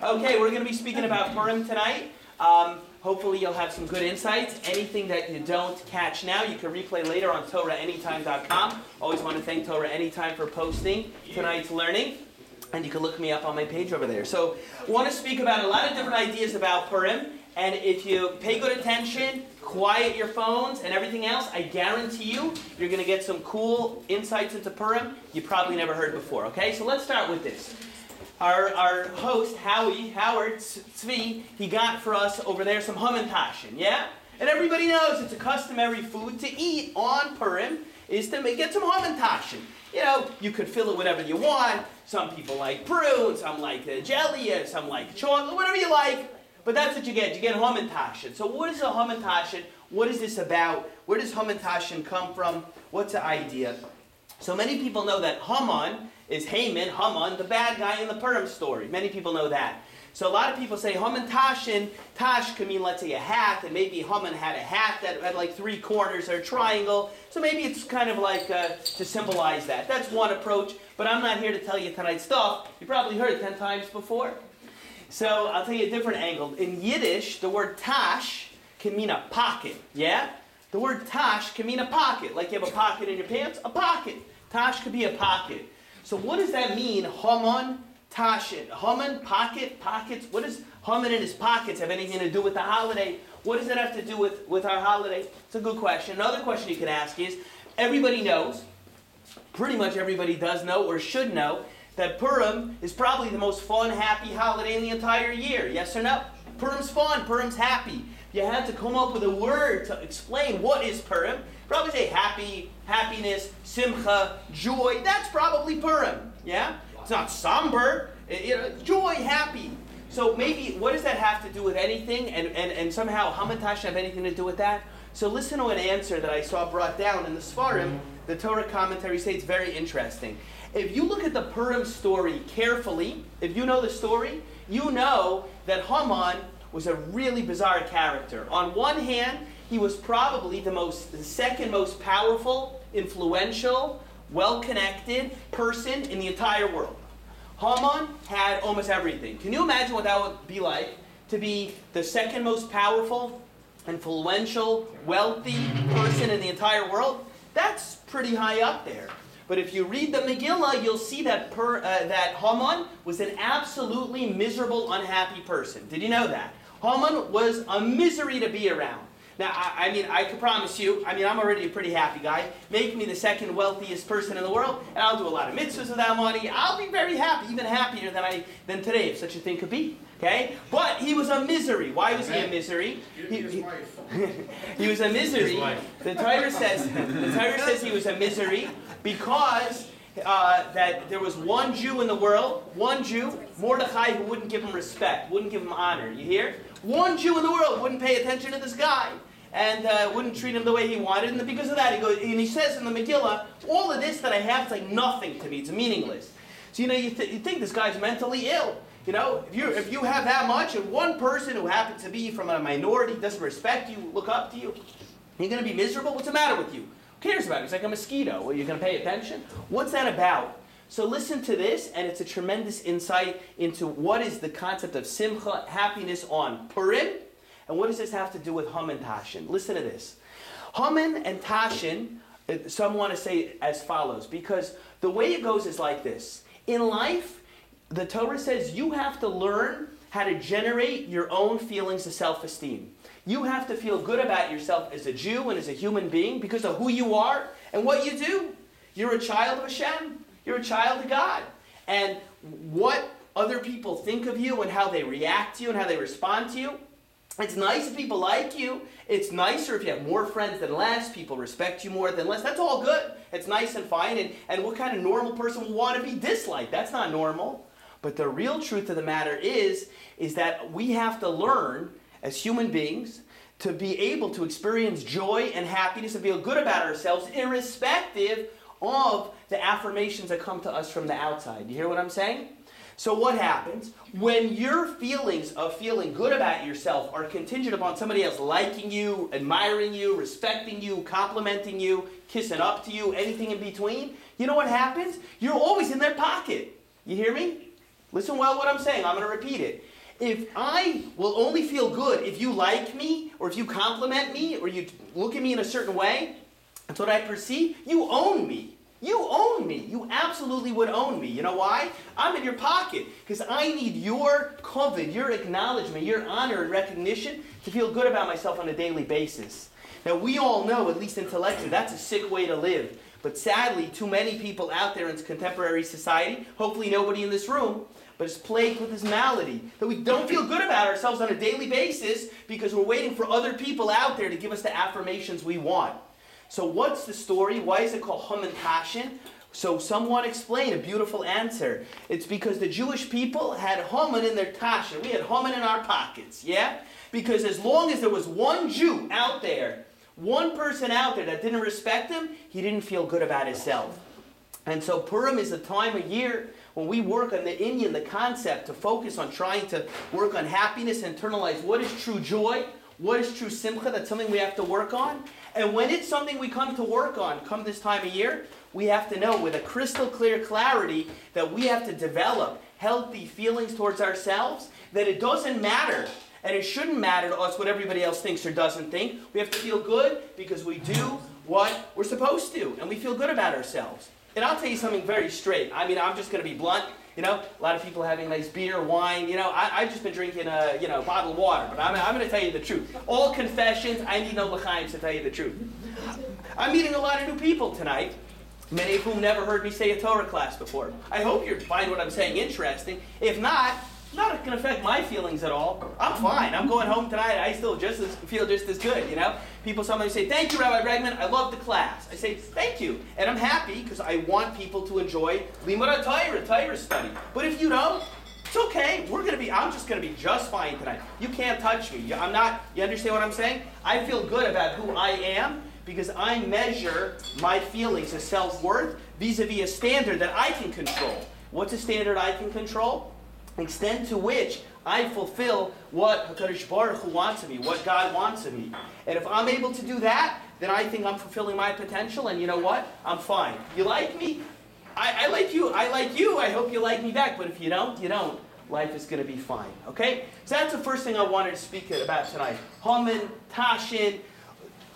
Okay, we're going to be speaking about Purim tonight. Hopefully you'll have some good insights. Anything that you don't catch now, you can replay later on TorahAnytime.com. Always want to thank Torah Anytime for posting tonight's learning. And you can look me up on my page over there. So I want to speak about a lot of different ideas about Purim. And if you pay good attention, quiet your phones and everything else, I guarantee you, you're going to get some cool insights into Purim you probably never heard before. Okay, so let's start with this. Our host, Howard Tzvi, he got for us over there some hamantashen, yeah? And everybody knows it's a customary food to eat on Purim is to get some hamantashen. You know, you could fill it whatever you want. Some people like prunes, some like jelly, some like chocolate, whatever you like. But that's what you get. You get hamantashen. So what is a hamantashen? What is this about? Where does hamantashen come from? What's the idea? So many people know that Haman is Haman, the bad guy in the Purim story. Many people know that. So a lot of people say hamantashen, tash can mean, let's say, a hat, and maybe Haman had a hat that had like 3 corners or a triangle. So maybe it's kind of like to symbolize that. That's one approach, but I'm not here to tell you tonight's stuff. You probably heard it 10 times before. So I'll tell you a different angle. In Yiddish, the word tash can mean a pocket, yeah? The word tash can mean a pocket. Like you have a pocket in your pants, a pocket. Tash could be a pocket. So what does that mean, Haman, tashen? Haman, pocket, pockets. What does Haman in his pockets have anything to do with the holiday? What does that have to do with our holiday? It's a good question. Another question you can ask is, everybody knows, pretty much everybody does know or should know, that Purim is probably the most fun, happy holiday in the entire year. Yes or no? Purim's fun. Purim's happy. If you had to come up with a word to explain what is Purim, probably say happy, happiness, simcha, joy. That's probably Purim. Yeah? It's not somber. Joy, happy. So maybe, what does that have to do with anything? And somehow hamantashen have anything to do with that? So listen to an answer that I saw brought down in the Sfarim. The Torah commentary states very interesting. If you look at the Purim story carefully, if you know the story, you know that Haman was a really bizarre character. On one hand, he was probably the second most powerful, influential, well-connected person in the entire world. Haman had almost everything. Can you imagine what that would be like to be the second most powerful, influential, wealthy person in the entire world? That's pretty high up there. But if you read the Megillah, you'll see that that Haman was an absolutely miserable, unhappy person. Did you know that? Haman was a misery to be around. Now, I mean, I can promise you, I'm already a pretty happy guy. Make me the second wealthiest person in the world, and I'll do a lot of mitzvahs with that money. I'll be very happy, even happier than today, if such a thing could be. Okay? But he was a misery. Why was he a misery? He was a misery. The Torah says he was a misery because that there was one Jew in the world, one Jew, Mordechai, who wouldn't give him respect, wouldn't give him honor. You hear? One Jew in the world wouldn't pay attention to this guy and wouldn't treat him the way he wanted. And because of that, he says in the Megillah, all of this that I have is like nothing to me. It's meaningless. So you think this guy's mentally ill. You know, if you have that much, and one person who happens to be from a minority doesn't respect you, look up to you, you're going to be miserable? What's the matter with you? Who cares about it? It's like a mosquito. Well, you're going to pay attention? What's that about? So listen to this, and it's a tremendous insight into what is the concept of simcha, happiness on Purim, and what does this have to do with hamantashen? Listen to this. Haman and tashen, some want to say as follows, because the way it goes is like this. In life, the Torah says you have to learn how to generate your own feelings of self-esteem. You have to feel good about yourself as a Jew and as a human being because of who you are and what you do. You're a child of Hashem. You're a child of God. And what other people think of you and how they react to you and how they respond to you, it's nice if people like you. It's nicer if you have more friends than less. People respect you more than less. That's all good. It's nice and fine. And what kind of normal person would want to be disliked? That's not normal. But the real truth of the matter is that we have to learn as human beings to be able to experience joy and happiness and feel good about ourselves irrespective of the affirmations that come to us from the outside. You hear what I'm saying? So what happens when your feelings of feeling good about yourself are contingent upon somebody else liking you, admiring you, respecting you, complimenting you, kissing up to you, anything in between? You know what happens? You're always in their pocket. You hear me? Listen well what I'm saying. I'm going to repeat it. If I will only feel good if you like me, or if you compliment me, or you look at me in a certain way, that's what I perceive, you own me. You own me. You absolutely would own me. You know why? I'm in your pocket. Because I need your kavod, your acknowledgement, your honor and recognition to feel good about myself on a daily basis. Now, we all know, at least intellectually, that's a sick way to live. But sadly, too many people out there in contemporary society, hopefully nobody in this room, but is plagued with this malady, that we don't feel good about ourselves on a daily basis because we're waiting for other people out there to give us the affirmations we want. So what's the story? Why is it called hamantashen? So someone explained a beautiful answer. It's because the Jewish people had Haman in their tashen. We had Haman in our pockets, yeah? Because as long as there was one Jew out there, one person out there that didn't respect him, he didn't feel good about himself. And so Purim is a time of year when we work on the inyan, the concept, to focus on trying to work on happiness, internalize what is true joy, what is true simcha. That's something we have to work on. And when it's something we come to work on, come this time of year, we have to know with a crystal clear clarity that we have to develop healthy feelings towards ourselves, that it doesn't matter. And it shouldn't matter to us what everybody else thinks or doesn't think. We have to feel good because we do what we're supposed to. And we feel good about ourselves. And I'll tell you something very straight. I mean, I'm just going to be blunt. You know, a lot of people having nice beer, wine. You know, I've just been drinking a bottle of water. But I'm going to tell you the truth. All confessions, I need no l'chaim to tell you the truth. I'm meeting a lot of new people tonight, many of whom never heard me say a Torah class before. I hope you find what I'm saying interesting. If not, it's not going to affect my feelings at all. I'm fine. I'm going home tonight. I still feel just as good, you know. People sometimes say, thank you, Rabbi Bregman. I love the class. I say, thank you. And I'm happy because I want people to enjoy Limud Torah study. But if you don't, it's okay. I'm just going to be just fine tonight. You can't touch me. You understand what I'm saying? I feel good about who I am because I measure my feelings of self-worth vis-a-vis a standard that I can control. What's a standard I can control? Extent to which I fulfill what HaKadosh Baruch Hu wants of me, what God wants of me. And if I'm able to do that, then I think I'm fulfilling my potential, and you know what? I'm fine. You like me? I like you. I like you. I hope you like me back. But if you don't, you don't. Life is going to be fine. Okay? So that's the first thing I wanted to speak about tonight. Hamantashen,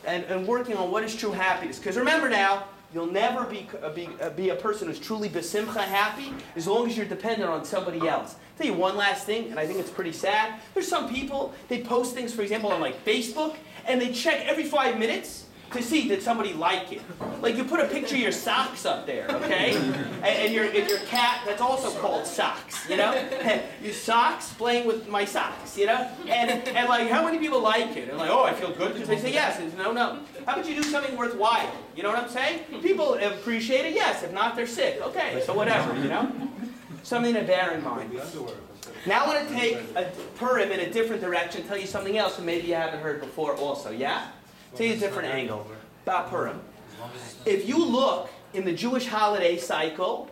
and working on what is true happiness. Because remember now, you'll never be a person who's truly besimcha happy as long as you're dependent on somebody else. I'll tell you one last thing, and I think it's pretty sad. There's some people, they post things, for example, on like Facebook, and they check every 5 minutes to see did somebody like it. Like you put a picture of your socks up there, okay? And your cat, that's also called socks, you know? Your socks playing with my socks, you know? And like, how many people like it? And like, oh, I feel good because they say yes. And no. How about you do something worthwhile? You know what I'm saying? People appreciate it, yes. If not, they're sick. Okay, so whatever, you know? Something to bear in mind. Now I want to take a Purim in a different direction, tell you something else that maybe you haven't heard before also, yeah? Tell you a different angle about Purim. If you look in the Jewish holiday cycle,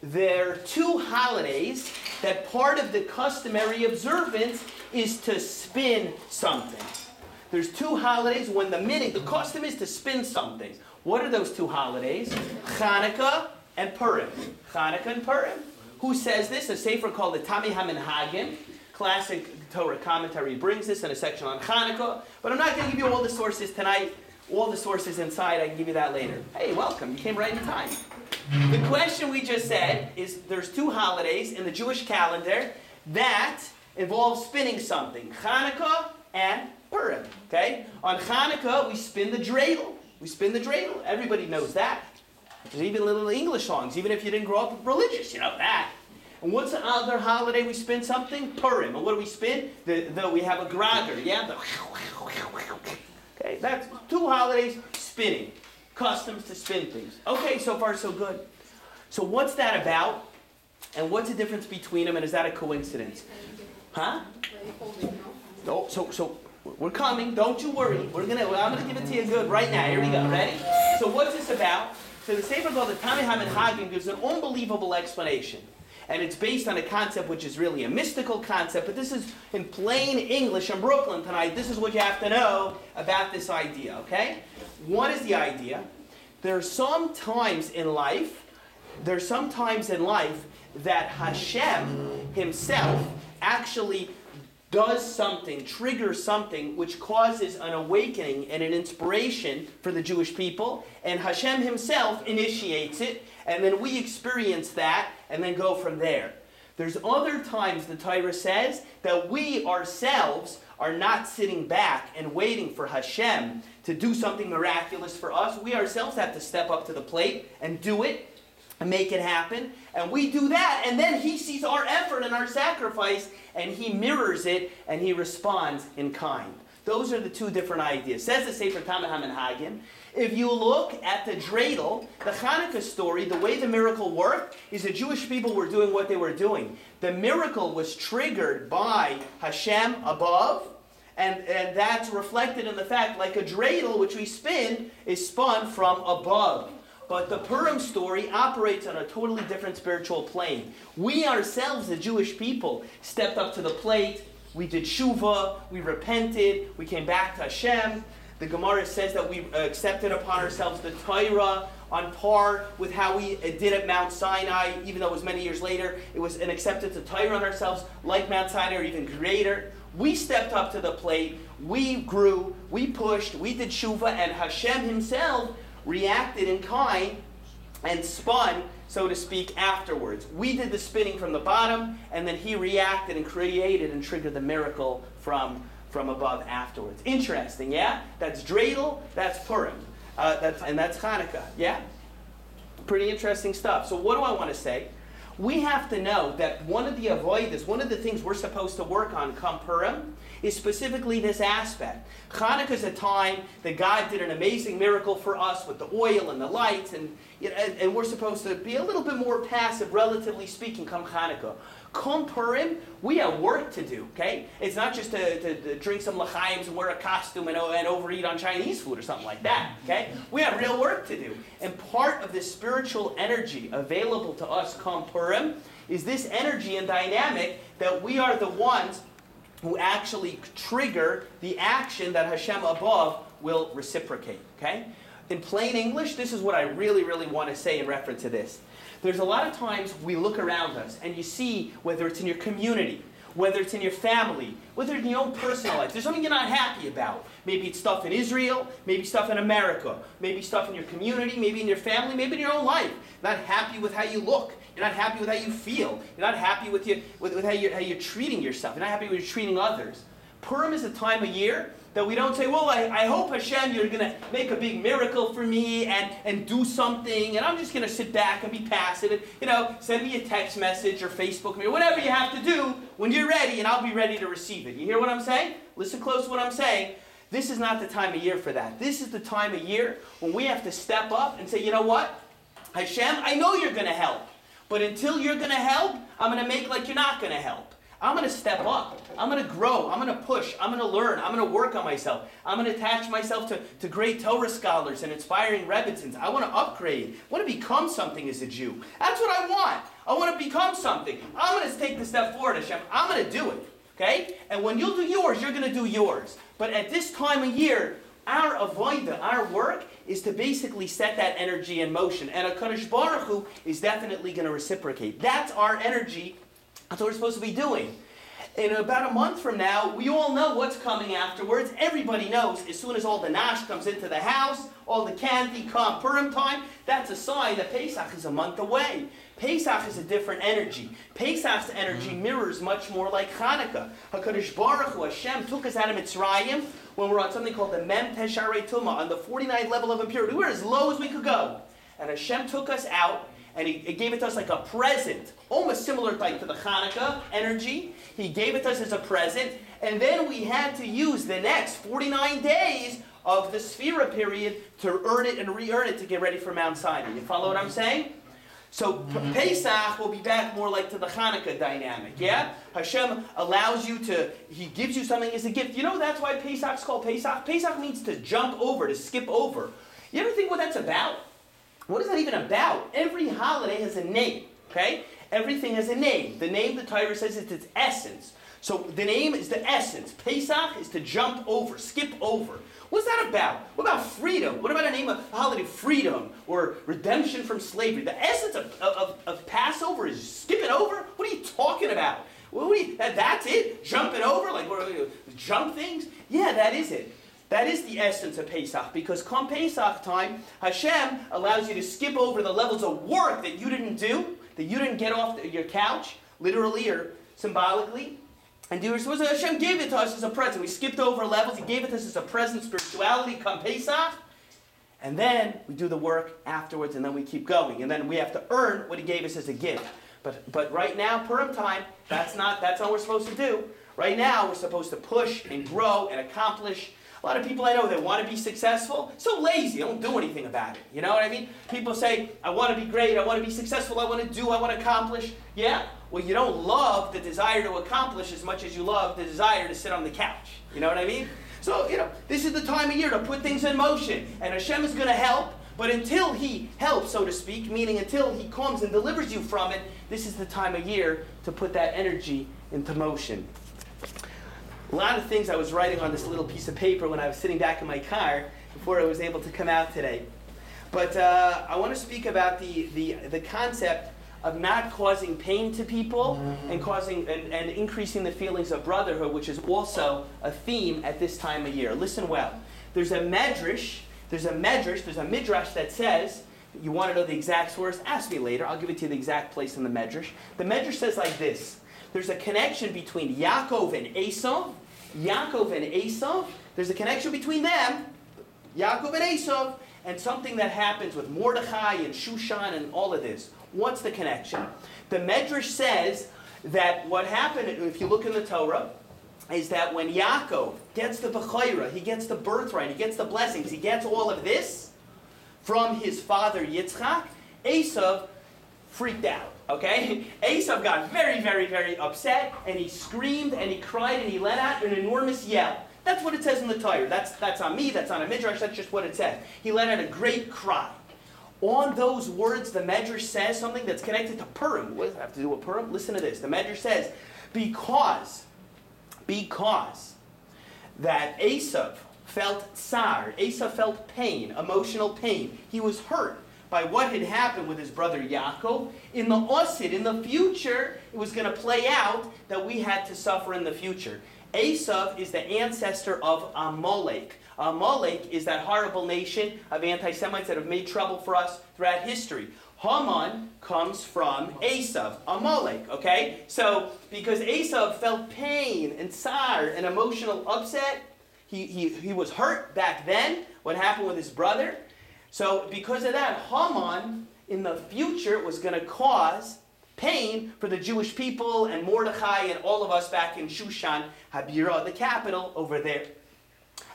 there are two holidays that part of the customary observance is to spin something. There's two holidays when the custom is to spin something. What are those two holidays? Hanukkah and Purim. Hanukkah and Purim. Who says this? A sefer called the Tami HaMenhagim. Classic Torah commentary brings this in a section on Hanukkah. But I'm not going to give you all the sources tonight. All the sources inside, I can give you that later. Hey, welcome. You came right in time. The question we just said is there's two holidays in the Jewish calendar that involve spinning something. Hanukkah and Purim. Okay? On Hanukkah, we spin the dreidel. Everybody knows that. There's even little English songs, even if you didn't grow up religious, you know that. And what's the other holiday we spin something? Purim. And what do we spin? We have a grogger, yeah? Okay, that's two holidays spinning. Customs to spin things. Okay, so far so good. So what's that about? And what's the difference between them? And is that a coincidence? Huh? No, so we're coming. Don't you worry. I'm gonna give it to you good right now. Here we go. Ready? So what's this about? So the sefer called the Tami HaMenhagim gives an unbelievable explanation. And it's based on a concept which is really a mystical concept, but this is in plain English in Brooklyn tonight. This is what you have to know about this idea, okay? What is the idea? There's some times in life that Hashem himself actually does something, triggers something, which causes an awakening and an inspiration for the Jewish people, and Hashem himself initiates it, and then we experience that, and then go from there. There's other times the Torah says that we ourselves are not sitting back and waiting for Hashem to do something miraculous for us. We ourselves have to step up to the plate and do it and make it happen. And we do that, and then he sees our effort and our sacrifice, and he mirrors it, and he responds in kind. Those are the two different ideas. Says the Sefer Tameh HaMenhagim. If you look at the dreidel, the Hanukkah story, the way the miracle worked is the Jewish people were doing what they were doing. The miracle was triggered by Hashem above, and that's reflected in the fact, like a dreidel, which we spin, is spun from above. But the Purim story operates on a totally different spiritual plane. We ourselves, the Jewish people, stepped up to the plate. We did tshuva, we repented, we came back to Hashem. The Gemara says that we accepted upon ourselves the Torah on par with how we did at Mount Sinai, even though it was many years later. It was an acceptance of Torah on ourselves, like Mount Sinai, or even greater. We stepped up to the plate, we grew, we pushed, we did tshuva, and Hashem himself reacted in kind and spun, so to speak, afterwards. We did the spinning from the bottom, and then he reacted and created and triggered the miracle from above afterwards. Interesting, yeah? That's dreidel, that's Purim, and that's Hanukkah, yeah? Pretty interesting stuff. So what do I want to say? We have to know that one of the avoidance, one of the things we're supposed to work on come Purim, is specifically this aspect. Hanukkah is a time that God did an amazing miracle for us with the oil and the lights, and we're supposed to be a little bit more passive, relatively speaking, come Hanukkah. Come Purim, we have work to do, okay? It's not just to drink some l'chaims and wear a costume and overeat on Chinese food or something like that, okay? We have real work to do. And part of this spiritual energy available to us come Purim is this energy and dynamic that we are the ones who actually trigger the action that Hashem above will reciprocate, okay? In plain English, this is what I really, really want to say in reference to this. There's a lot of times we look around us and you see, whether it's in your community, whether it's in your family, whether it's in your own personal life, there's something you're not happy about. Maybe it's stuff in Israel, maybe stuff in America, maybe stuff in your community, maybe in your family, maybe in your own life. Not happy with how you look. You're not happy with how you feel. You're not happy with how you're treating yourself. You're not happy with how you're treating others. Purim is a time of year that we don't say, well, I hope Hashem, you're going to make a big miracle for me and do something, and I'm just going to sit back and be passive and, send me a text message or Facebook me or whatever you have to do when you're ready, and I'll be ready to receive it. You hear what I'm saying? Listen close to what I'm saying. This is not the time of year for that. This is the time of year when we have to step up and say, you know what? Hashem, I know you're going to help, but until you're going to help, I'm going to make like you're not going to help. I'm going to step up. I'm going to grow. I'm going to push. I'm going to learn. I'm going to work on myself. I'm going to attach myself to great Torah scholars and inspiring Rebbitzins. I want to upgrade. I want to become something as a Jew. That's what I want. I want to become something. I'm going to take the step forward, Hashem. I'm going to do it. Okay? And when you'll do yours, you're going to do yours. But at this time of year, our avoida, our work, is to basically set that energy in motion. And HaKadosh Baruch Hu is definitely going to reciprocate. That's our energy. That's what we're supposed to be doing. In about a month from now, we all know what's coming afterwards. Everybody knows as soon as all the nash comes into the house, all the candy come Purim time, that's a sign that Pesach is a month away. Pesach is a different energy. Pesach's energy mirrors much more like Hanukkah. HaKadosh Baruch Hu, Hashem, took us out of Mitzrayim when we were on something called the Mem Tesharei Tumah, on the 49th level of impurity. We were as low as we could go. And Hashem took us out, and He gave it to us like a present, almost similar like to the Hanukkah energy. He gave it to us as a present, and then we had to use the next 49 days of the Sphira period to earn it and re-earn it to get ready for Mount Sinai. You follow what I'm saying? So Pesach will be back more like to the Hanukkah dynamic, yeah? Hashem allows you to, He gives you something as a gift. You know that's why Pesach's called Pesach? Pesach means to jump over, to skip over. You ever think what that's about? What is that even about? Every holiday has a name, okay? Everything has a name. The name, the Torah says, is its essence. So the name is the essence. Pesach is to jump over, skip over. What's that about? What about freedom? What about a name of a holiday, freedom or redemption from slavery? The essence of Passover is skipping over? What are you talking about? That's it? Jumping over? Like, jump things? Yeah, that is it. That is the essence of Pesach, because come Pesach time, Hashem allows you to skip over the levels of work that you didn't do, that you didn't get off your couch, literally or symbolically, and do it. Hashem gave it to us as a present. We skipped over levels. He gave it to us as a present spirituality come Pesach, and then we do the work afterwards, and then we keep going, and then we have to earn what He gave us as a gift. But right now, Purim time, that's not what we're supposed to do. Right now, we're supposed to push and grow and accomplish. A lot of people I know that want to be successful, so lazy, don't do anything about it. You know what I mean? People say, I want to be great, I want to be successful, I want to accomplish. Yeah? Well, you don't love the desire to accomplish as much as you love the desire to sit on the couch. You know what I mean? So, this is the time of year to put things in motion. And Hashem is going to help, but until He helps, so to speak, meaning until He comes and delivers you from it, this is the time of year to put that energy into motion. A lot of things I was writing on this little piece of paper when I was sitting back in my car before I was able to come out today. But I want to speak about the concept of not causing pain to people and causing and increasing the feelings of brotherhood, which is also a theme at this time of year. Listen well. There's a midrash that says, you want to know the exact source? Ask me later. I'll give it to you the exact place in the midrash. The midrash says like this. There's a connection between Yaakov and Esau. There's a connection between them, Yaakov and Esau, and something that happens with Mordechai and Shushan and all of this. What's the connection? The Medrash says that what happened, if you look in the Torah, is that when Yaakov gets the Bechorah, he gets the birthright, he gets the blessings, he gets all of this from his father Yitzchak, Esau freaked out. Okay? Esau got very, very, very upset, and he screamed, and he cried, and he let out an enormous yell. That's what it says in the Torah. That's on me, that's on a Midrash, that's just what it says. He let out a great cry. On those words, the Midrash says something that's connected to Purim. What does that have to do with Purim? Listen to this. The Midrash says, because that Esau felt tsar, Esau felt pain, emotional pain. He was hurt by what had happened with his brother Yaakov. In the future, it was going to play out that we had to suffer in the future. Esau is the ancestor of Amalek. Amalek is that horrible nation of anti-Semites that have made trouble for us throughout history. Haman comes from Esau, Amalek, okay? So, because Esau felt pain and tsar and emotional upset, he was hurt back then, what happened with his brother. So, because of that, Haman, in the future, was going to cause pain for the Jewish people and Mordechai and all of us back in Shushan, Habirah, the capital, over there.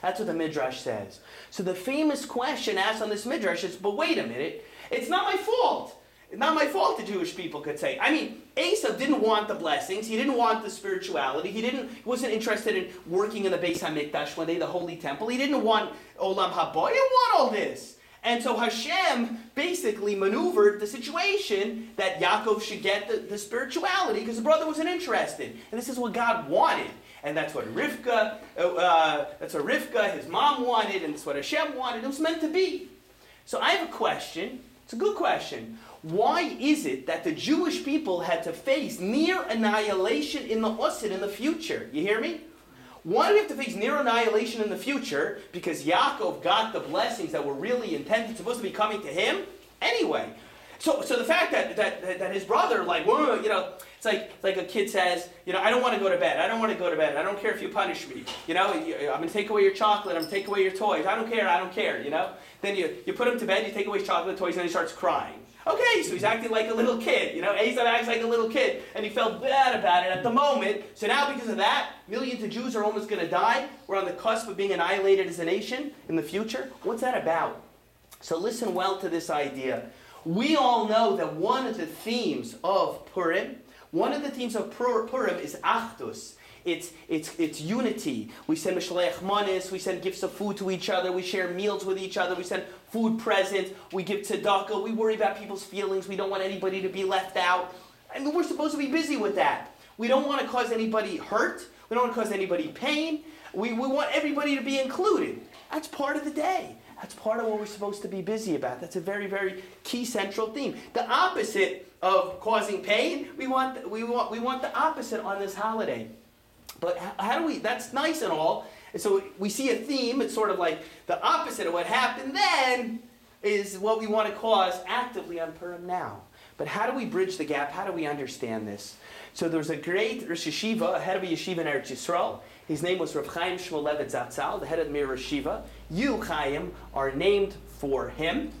That's what the Midrash says. So the famous question asked on this Midrash is, but wait a minute, it's not my fault. It's not my fault, the Jewish people could say. I mean, Esau didn't want the blessings. He didn't want the spirituality. He wasn't interested in working in the Beis HaMikdash one day, the Holy Temple. He didn't want Olam Haba. He didn't want all this. And so Hashem basically maneuvered the situation that Yaakov should get the spirituality because the brother wasn't interested. And this is what God wanted. And that's what Rivka, his mom wanted, and that's what Hashem wanted. It was meant to be. So I have a question. It's a good question. Why is it that the Jewish people had to face near annihilation in the Osid in the future? You hear me? Why do we have to face near annihilation in the future? Because Yaakov got the blessings that were really intended, supposed to be coming to him anyway. So the fact that his brother, it's like a kid says, I don't want to go to bed. I don't want to go to bed. I don't care if you punish me. I'm going to take away your chocolate. I'm going to take away your toys. I don't care. Then you put him to bed, you take away his chocolate, toys, and then he starts crying. Okay, so he's acting like a little kid. Esau acts like a little kid, and he felt bad about it at the moment. So now because of that, millions of Jews are almost going to die. We're on the cusp of being annihilated as a nation in the future. What's that about? So listen well to this idea. We all know that one of the themes of Purim is Achdus. It's unity. We send Mishleach Manis, we send gifts of food to each other, we share meals with each other, we send food presents, we give tzedakah, we worry about people's feelings, we don't want anybody to be left out. I mean, we're supposed to be busy with that. We don't want to cause anybody hurt, we don't want to cause anybody pain, we want everybody to be included. That's part of the day. That's part of what we're supposed to be busy about. That's a very, very key central theme. The opposite of causing pain. We want the opposite on this holiday. But how do we, that's nice and all. And so we see a theme, it's sort of like the opposite of what happened then is what we want to cause actively on Purim now. But how do we bridge the gap? How do we understand this? So there was a great Rosh Yeshiva, a head of a yeshiva in Eretz Yisrael. His name was Rav Chaim Shmulevitz Zatzal, the head of the Mir Yeshiva. You, Chaim, are named for him,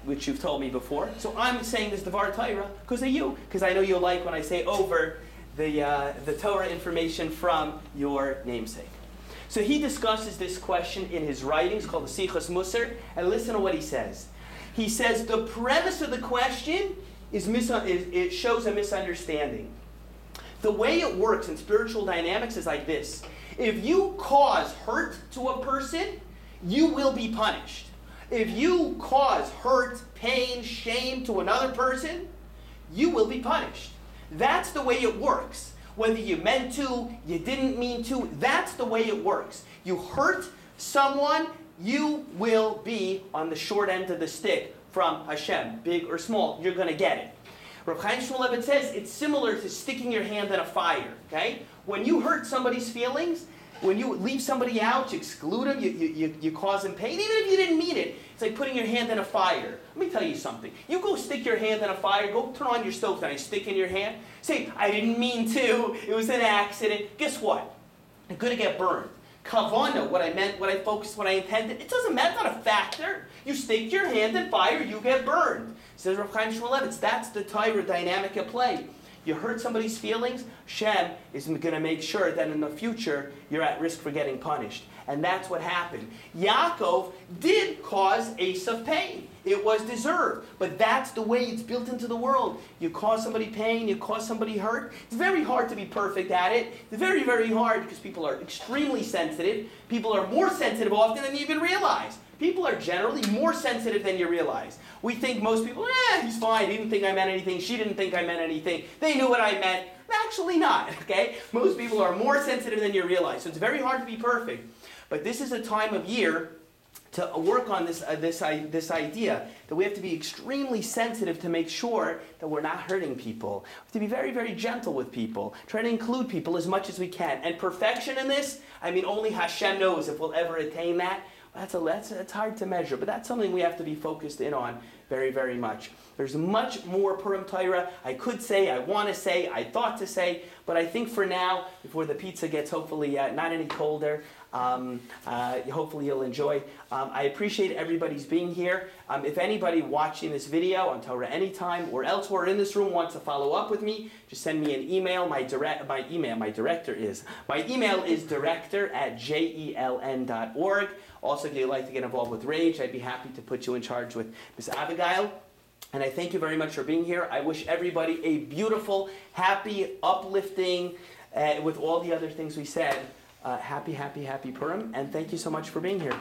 which you've told me before. So I'm saying this Devar Torah because of you, because I know you'll like when I say over the Torah information from your namesake. So he discusses this question in his writings called the Sichas Musar, and listen to what he says. He says the premise of the question it shows a misunderstanding. The way it works in spiritual dynamics is like this. If you cause hurt to a person, you will be punished. If you cause hurt, pain, shame to another person, you will be punished. That's the way it works. Whether you meant to, you didn't mean to, that's the way it works. You hurt someone, you will be on the short end of the stick from Hashem, big or small. You're going to get it. Rav Chaim Shmulevitz says it's similar to sticking your hand in a fire. Okay? When you hurt somebody's feelings, when you leave somebody out, you exclude them, you cause them pain, even if you didn't mean it. It's like putting your hand in a fire. Let me tell you something. You go stick your hand in a fire, go turn on your stove, and I stick in your hand. Say, I didn't mean to, it was an accident. Guess what? You're going to get burned. Kavana, what I meant, what I focused, what I intended, it doesn't matter, it's not a factor. You stick your hand in fire, you get burned. Says Rav Chaim Shmulevitz, that's the Torah dynamic at play. You hurt somebody's feelings, Shem is going to make sure that in the future you're at risk for getting punished. And that's what happened. Yaakov did cause Esav pain. It was deserved. But that's the way it's built into the world. You cause somebody pain, you cause somebody hurt. It's very hard to be perfect at it. It's very, very hard because people are extremely sensitive. People are more sensitive often than you even realize. People are generally more sensitive than you realize. We think most people, he's fine, he didn't think I meant anything, she didn't think I meant anything, they knew what I meant. Actually not, okay? Most people are more sensitive than you realize, so it's very hard to be perfect. But this is a time of year to work on this idea that we have to be extremely sensitive to make sure that we're not hurting people. We have to be very, very gentle with people. Try to include people as much as we can. And perfection in this, I mean, only Hashem knows if we'll ever attain that. It's hard to measure, but that's something we have to be focused in on very, very much. There's much more Purim Torah I could say, I want to say, I thought to say, but I think for now, before the pizza gets hopefully not any colder, hopefully you'll enjoy. I appreciate everybody's being here. If anybody watching this video on Torah Anytime or elsewhere in this room wants to follow up with me, just send me an email. My email is director@jeln.org. Also, if you'd like to get involved with Rage, I'd be happy to put you in charge with Ms. Abigail. And I thank you very much for being here. I wish everybody a beautiful, happy, uplifting, with all the other things we said, happy Purim. And thank you so much for being here.